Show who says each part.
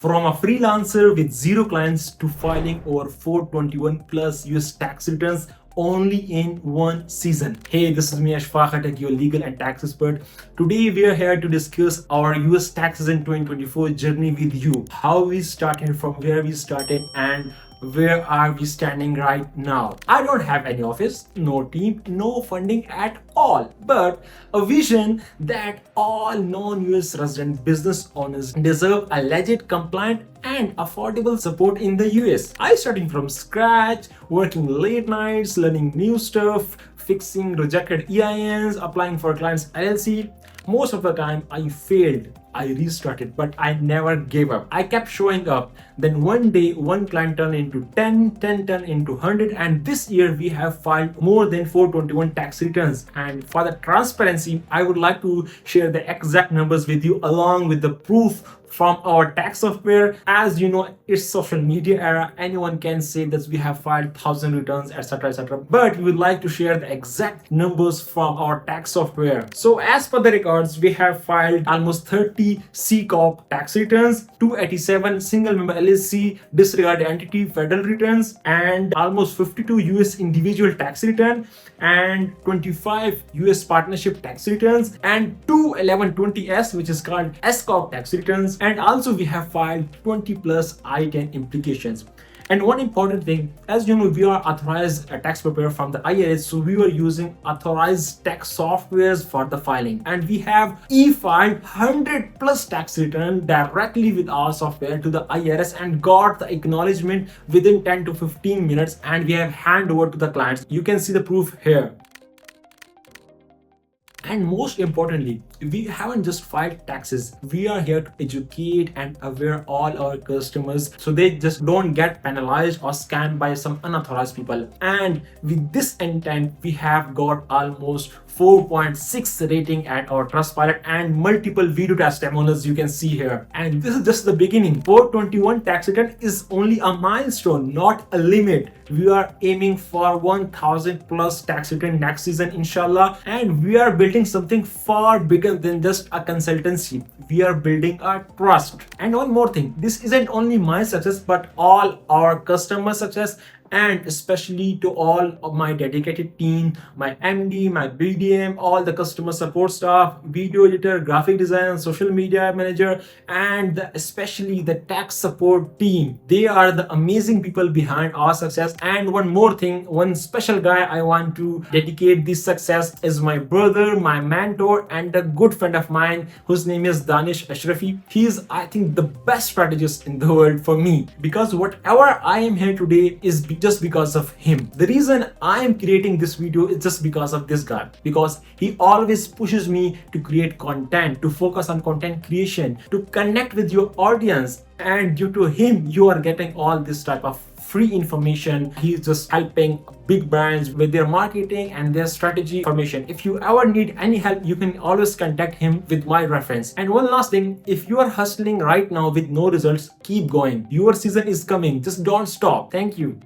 Speaker 1: From a freelancer with zero clients to filing over 421 plus US tax returns only in one season. Hey, this is me Ashfaq Khattak, your legal and tax expert. Today we are here to discuss our US taxes in 2024 journey with you. How we started, from where we started, and where are we standing right now. I don't have any office, no team, no funding at all, but a vision that all non-US resident business owners deserve a legit, compliant and affordable support in the US. I started from scratch, working late nights, learning new stuff, fixing rejected EINs, applying for clients LLC. Most of the time I failed, I restarted, but I never gave up. I kept showing up. Then one day, one client turned into 10 turned into 100, and this year we have filed more than 421 tax returns. And for the transparency, I would like to share the exact numbers with you along with the proof from our tax software. As you know, it's social media era, anyone can say that we have filed 1,000 returns, etc., but we would like to share the exact numbers from our tax software. So as per the records, we have filed almost 30 C Corp tax returns, 287 single member LLC disregarded entity federal returns, and almost 52 US individual tax return, and 25 US partnership tax returns, and 21120S, which is called S Corp tax returns. And also we have filed 20 plus I-10 implications. And one important thing, as you know, we are authorized tax preparer from the IRS, so we were using authorized tax softwares for the filing. And we have e-filed 100 plus tax return directly with our software to the IRS and got the acknowledgement within 10 to 15 minutes, and we have hand over to the clients. You can see the proof here. And most importantly, we haven't just filed taxes. We are here to educate and aware all our customers so they just don't get penalized or scammed by some unauthorized people. And with this intent, we have got almost 4.6 rating at our Trustpilot and multiple video testimonials you can see here. And this is just the beginning. 421 tax return is only a milestone, not a limit. We are aiming for 1,000 plus tax return next season, inshallah. And we are building something far bigger than just a consultancy. We are building a trust. And one more thing, this isn't only my success, but all our customer success, and especially to all of my dedicated team, my MD, my BDM, all the customer support staff, video editor, graphic designer, social media manager, and especially the tax support team. They are the amazing people behind our success. And one more thing, one special guy I want to dedicate this success is my brother, my mentor, and a good friend of mine whose name is Danish Ashrafi. He is, I think, the best strategist in the world for me, because whatever I am here today is just because of him. The reason I am creating this video is just because of this guy, because he always pushes me to create content, to focus on content creation, to connect with your audience. And due to him, you are getting all this type of free information. He's just helping big brands with their marketing and their strategy information. If you ever need any help, you can always contact him with my reference. And one last thing, if you are hustling right now with no results, keep going. Your season is coming. Just don't stop. Thank you.